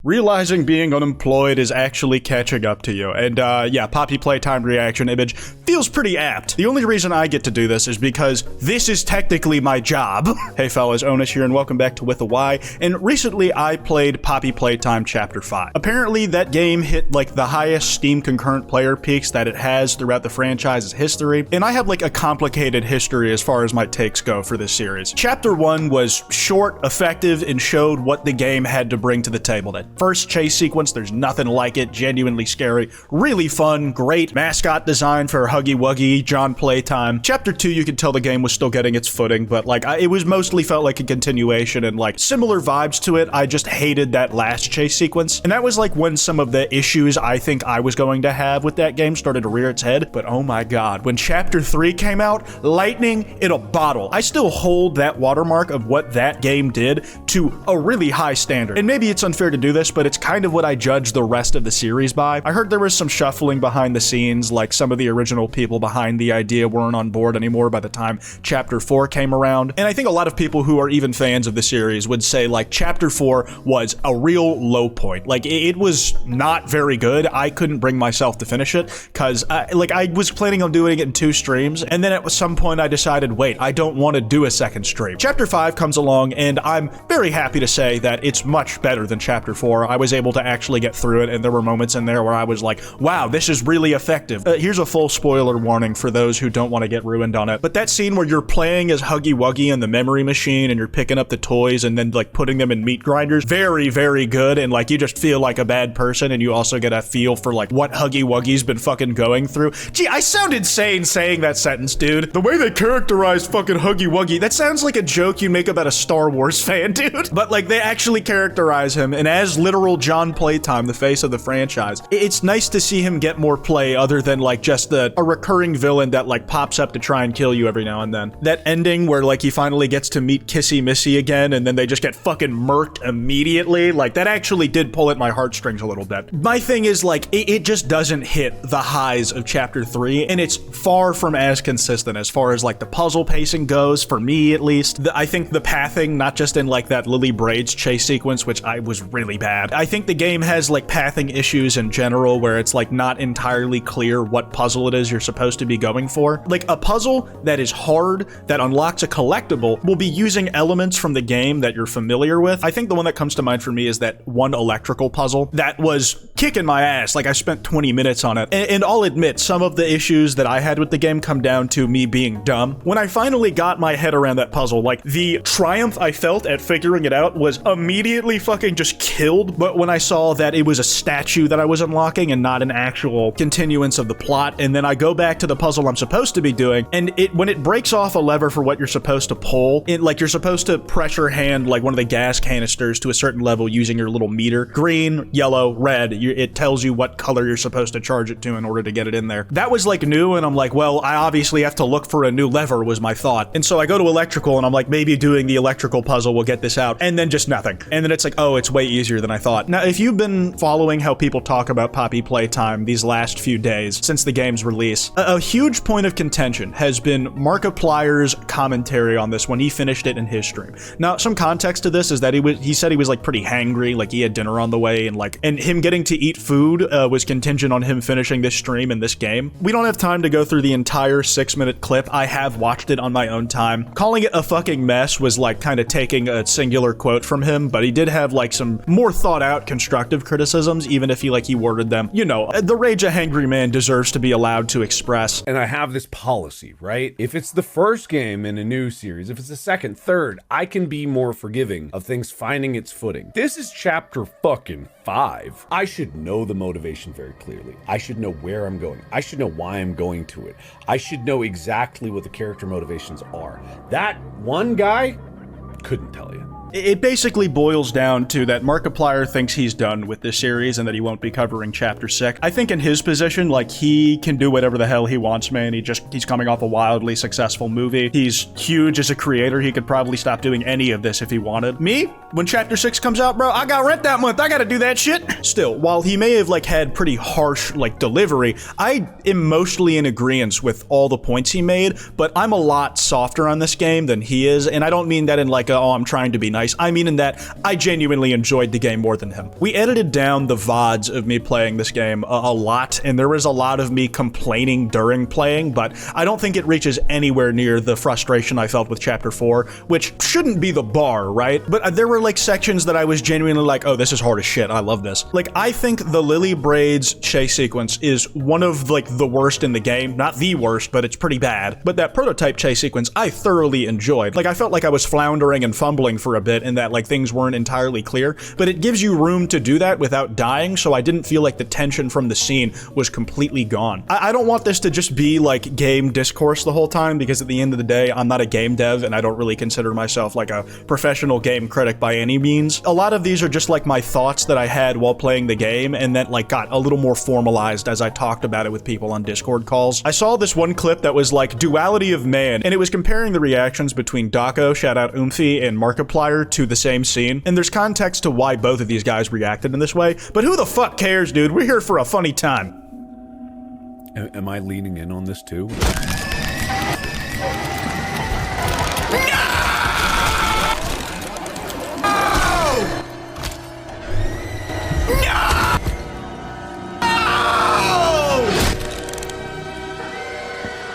Realizing being unemployed is actually catching up to you. And yeah, Poppy Playtime reaction image feels pretty apt. The only reason I get to do this is because this is technically my job. Hey fellas, Onus here and welcome back to With a Y. And recently I played Poppy Playtime Chapter 5. Apparently that game hit like the highest Steam concurrent player peaks that it has throughout the franchise's history. And I have like a complicated history as far as my takes go for this series. Chapter 1 was short, effective, and showed what the game had to bring to the table. That first chase sequence, there's nothing like it, genuinely scary, really fun, great mascot design for Huggy Wuggy, John Playtime. Chapter 2, you could tell the game was still getting its footing, but like it was mostly felt like a continuation and like similar vibes to it. I just hated that last chase sequence, and that was like when some of the issues I think I was going to have with that game started to rear its head. But oh my god, when Chapter 3 came out, lightning in a bottle. I still hold that watermark of what that game did to a really high standard. And maybe it's unfair to do this, but it's kind of what I judge the rest of the series by. I heard there was some shuffling behind the scenes, like some of the original people behind the idea weren't on board anymore by the time Chapter 4 came around. And I think a lot of people who are even fans of the series would say like Chapter 4 was a real low point. Like it was not very good. I couldn't bring myself to finish it because I was planning on doing it in 2 streams, and then at some point I decided, wait, I don't want to do a second stream. Chapter 5 comes along and I'm very happy to say that it's much better than Chapter 4. I was able to actually get through it, and there were moments in there where I was like, wow, this is really effective. Here's a full spoiler warning for those who don't want to get ruined on it. But that scene where you're playing as Huggy Wuggy in the memory machine and you're picking up the toys and then like putting them in meat grinders, very, very good. And like you just feel like a bad person, and you also get a feel for like what Huggy Wuggy's been fucking going through. Gee, I sound insane saying that sentence, dude. The way they characterized fucking Huggy Wuggy, that sounds like a joke you make about a Star Wars fan, dude. But like they actually characterize him, and as literal John Playtime, the face of the franchise, it's nice to see him get more play other than like just a recurring villain that like pops up to try and kill you every now and then. That ending where like he finally gets to meet Kissy Missy again and then they just get fucking murked immediately, like that actually did pull at my heartstrings a little bit. My thing is like it just doesn't hit the highs of Chapter 3, and it's far from as consistent as far as like the puzzle pacing goes, for me at least. I think the pathing, not just in like that Lily Braids chase sequence, which I was really bad. I think the game has like pathing issues in general where it's like not entirely clear what puzzle it is you're supposed to be going for. Like a puzzle that is hard, that unlocks a collectible, will be using elements from the game that you're familiar with. I think the one that comes to mind for me is that one electrical puzzle that was kicking my ass. Like I spent 20 minutes on it, and I'll admit some of the issues that I had with the game come down to me being dumb. When I finally got my head around that puzzle, like the triumph I felt at figuring it out was immediately fucking just killed. But when I saw that it was a statue that I was unlocking and not an actual continuance of the plot, and then I go back to the puzzle I'm supposed to be doing, and when it breaks off a lever for what you're supposed to pull, like you're supposed to pressure hand like one of the gas canisters to a certain level using your little meter. Green, yellow, red, it tells you what color you're supposed to charge it to in order to get it in there. That was like new, and I'm like, well, I obviously have to look for a new lever, was my thought. And so I go to electrical and I'm like, maybe doing the electrical puzzle will get this out, and then just nothing. And then it's like, oh, it's way easier than I thought. Now, if you've been following how people talk about Poppy Playtime these last few days since the game's release, a huge point of contention has been Markiplier's commentary on this when he finished it in his stream. Now, some context to this is that he said he was like pretty hangry, like he had dinner on the way, and him getting to eat food was contingent on him finishing this stream in this game. We don't have time to go through the entire 6-minute clip. I have watched it on my own time. Calling it a fucking mess was like kind of taking a singular quote from him, but he did have like some more thought out constructive criticisms, even if he worded them. You know, the rage a hangry man deserves to be allowed to express. And I have this policy, right? If it's the first game in a new series, if it's the second, third, I can be more forgiving of things finding its footing. This is Chapter fucking 5. I should know the motivation very clearly. I should know where I'm going. I should know why I'm going to it. I should know exactly what the character motivations are. That one guy couldn't tell you. It basically boils down to that Markiplier thinks he's done with this series and that he won't be covering Chapter 6. I think in his position, like, he can do whatever the hell he wants, man. He's coming off a wildly successful movie. He's huge as a creator. He could probably stop doing any of this if he wanted. Me? When Chapter 6 comes out, bro, I got rent that month. I gotta do that shit. Still, while he may have, like, had pretty harsh, like, delivery, I am mostly in agreement with all the points he made, but I'm a lot softer on this game than he is, and I don't mean that in, like, oh, I'm trying to be nice nice. I mean in that I genuinely enjoyed the game more than him. We edited down the VODs of me playing this game a lot, and there was a lot of me complaining during playing, but I don't think it reaches anywhere near the frustration I felt with Chapter 4, which shouldn't be the bar, right? But there were like sections that I was genuinely like, oh, this is hard as shit, I love this. Like, I think the Lily Braids chase sequence is one of like the worst in the game. Not the worst, but it's pretty bad. But that prototype chase sequence I thoroughly enjoyed. Like, I felt like I was floundering and fumbling for a bit and that like things weren't entirely clear, but it gives you room to do that without dying, so I didn't feel like the tension from the scene was completely gone. I don't want this to just be like game discourse the whole time, because at the end of the day, I'm not a game dev and I don't really consider myself like a professional game critic by any means. A lot of these are just like my thoughts that I had while playing the game and that like got a little more formalized as I talked about it with people on Discord calls. I saw this one clip that was like duality of man, and it was comparing the reactions between Dako, shout out Oomphy, and Markiplier to the same scene, and there's context to why both of these guys reacted in this way, but who the fuck cares, dude? We're here for a funny time. Am I leaning in on this too?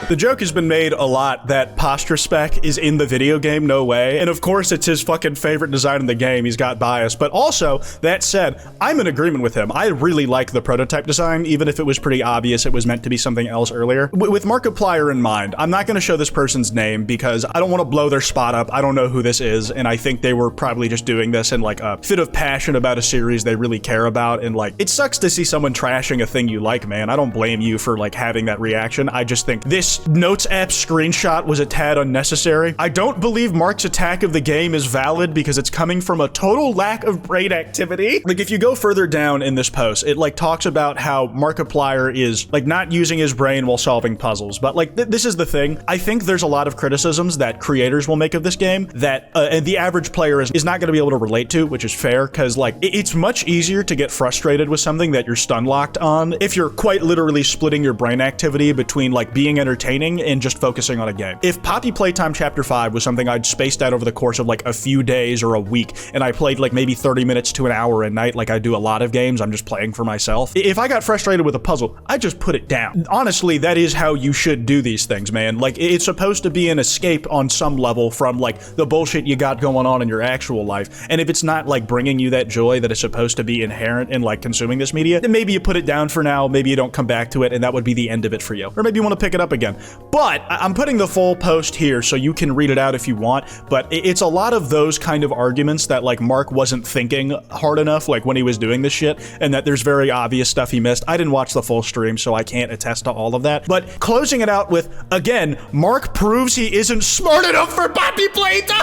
The joke has been made a lot that Posture Spec is in the video game, no way. And of course, it's his fucking favorite design in the game. He's got bias. But also, that said, I'm in agreement with him. I really like the prototype design, even if it was pretty obvious it was meant to be something else earlier. With Markiplier in mind, I'm not going to show this person's name because I don't want to blow their spot up. I don't know who this is, and I think they were probably just doing this in like a fit of passion about a series they really care about. And like, it sucks to see someone trashing a thing you like, man. I don't blame you for like having that reaction. I just think this Notes app screenshot was a tad unnecessary. I don't believe Mark's attack of the game is valid because it's coming from a total lack of brain activity. Like, if you go further down in this post, it like talks about how Markiplier is like not using his brain while solving puzzles. But like, this is the thing. I think there's a lot of criticisms that creators will make of this game that and the average player is not going to be able to relate to, which is fair, because like it's much easier to get frustrated with something that you're stun locked on if you're quite literally splitting your brain activity between like being entertaining and just focusing on a game. If Poppy Playtime Chapter 5 was something I'd spaced out over the course of like a few days or a week, and I played like maybe 30 minutes to an hour a night like I do a lot of games, I'm just playing for myself. If I got frustrated with a puzzle, I just put it down. Honestly, that is how you should do these things, man. Like, it's supposed to be an escape on some level from like the bullshit you got going on in your actual life. And if it's not like bringing you that joy that is supposed to be inherent in like consuming this media, then maybe you put it down for now, maybe you don't come back to it, and that would be the end of it for you. Or maybe you want to pick it up again. But I'm putting the full post here so you can read it out if you want, but it's a lot of those kind of arguments that like Mark wasn't thinking hard enough like when he was doing this shit, and that there's very obvious stuff he missed. I didn't watch the full stream, so I can't attest to all of that. But closing it out with, again, Mark proves he isn't smart enough for Poppy Playtime!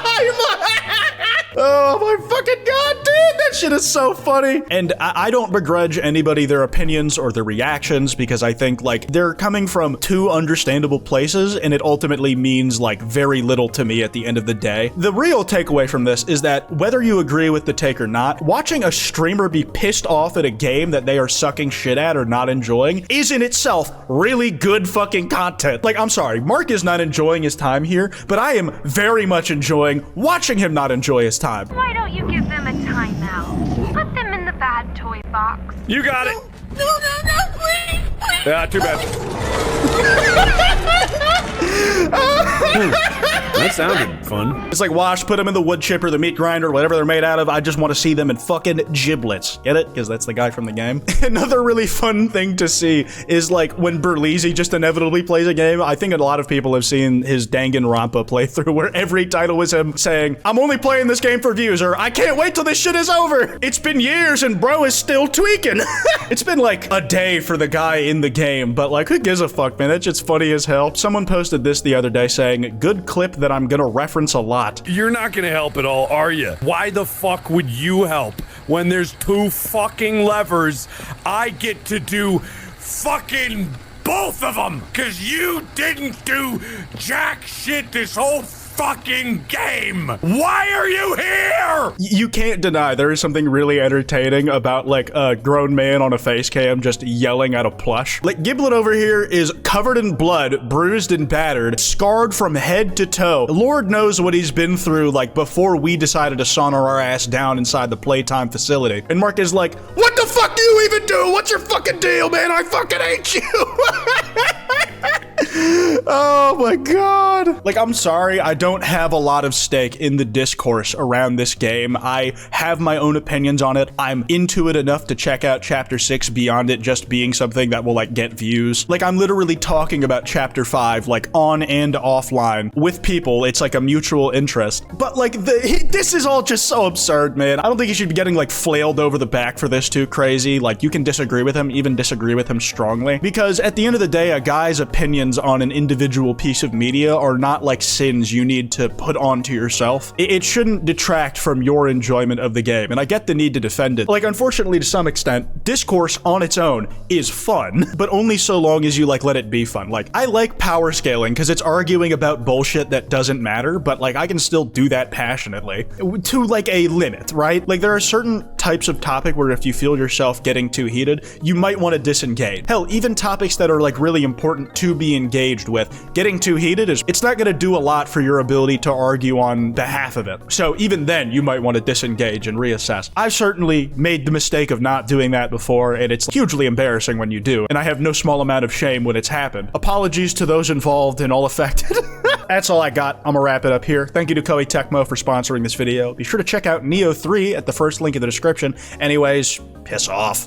Oh my fucking god, dude! That shit is so funny! And I don't begrudge anybody their opinions or their reactions, because I think like they're coming from two understandable places, and it ultimately means like very little to me at the end of the day. The real takeaway from this is that whether you agree with the take or not, watching a streamer be pissed off at a game that they are sucking shit at or not enjoying is in itself really good fucking content. Like, I'm sorry, Mark is not enjoying his time here, but I am very much enjoying watching him not enjoy his time. Why don't you give them a timeout? Put them in the bad toy box. You got it! No, please! Yeah, too bad. That sounded fun. It's like, Wash, put them in the wood chipper, the meat grinder, whatever they're made out of. I just want to see them in fucking giblets. Get it? Because that's the guy from the game. Another really fun thing to see is like when Berlizzi just inevitably plays a game. I think a lot of people have seen his Danganronpa playthrough where every title was him saying, I'm only playing this game for views, or I can't wait till this shit is over. It's been years and bro is still tweaking. It's been like a day for the guy in the game, but like, who gives a fuck, man? That shit's funny as hell. Someone posted this the other day saying, good clip that I'm gonna reference a lot. You're not gonna help at all, are you? Why the fuck would you help when there's two fucking levers? I get to do fucking both of them, cause you didn't do jack shit this whole fucking game? Why are you here? You can't deny there is something really entertaining about like a grown man on a face cam just yelling at a plush. Like Giblet over here is covered in blood, bruised and battered, scarred from head to toe. Lord knows what he's been through like before we decided to saunter our ass down inside the playtime facility. And Mark is like, what the fuck do you even do? What's your fucking deal, man? I fucking hate you. Oh my god. Like, I'm sorry, I don't have a lot of stake in the discourse around this game. I have my own opinions on it. I'm into it enough to check out Chapter 6 beyond it just being something that will, like, get views. Like, I'm literally talking about Chapter 5, like, on and offline with people. It's like a mutual interest. But, like, this is all just so absurd, man. I don't think you should be getting, like, flailed over the back for this too crazy. Like, you can disagree with him, even disagree with him strongly. Because at the end of the day, a guy's opinions on an individual piece of media are not like sins you need to put onto yourself. It shouldn't detract from your enjoyment of the game, and I get the need to defend it. Like, unfortunately, to some extent, discourse on its own is fun, but only so long as you, like, let it be fun. Like, I like power scaling because it's arguing about bullshit that doesn't matter, but, like, I can still do that passionately to, like, a limit, right? Like, there are certain types of topic where if you feel yourself getting too heated, you might want to disengage. Hell, even topics that are, like, really important to be engaged with, getting too heated it's not going to do a lot for your ability to argue on behalf of it. So even then, you might want to disengage and reassess. I've certainly made the mistake of not doing that before, and it's hugely embarrassing when you do, and I have no small amount of shame when it's happened. Apologies to those involved and all affected. That's all I got. I'm gonna wrap it up here. Thank you to Koei Tecmo for sponsoring this video. Be sure to check out Nioh 3 at the first link in the description. Anyways, piss off.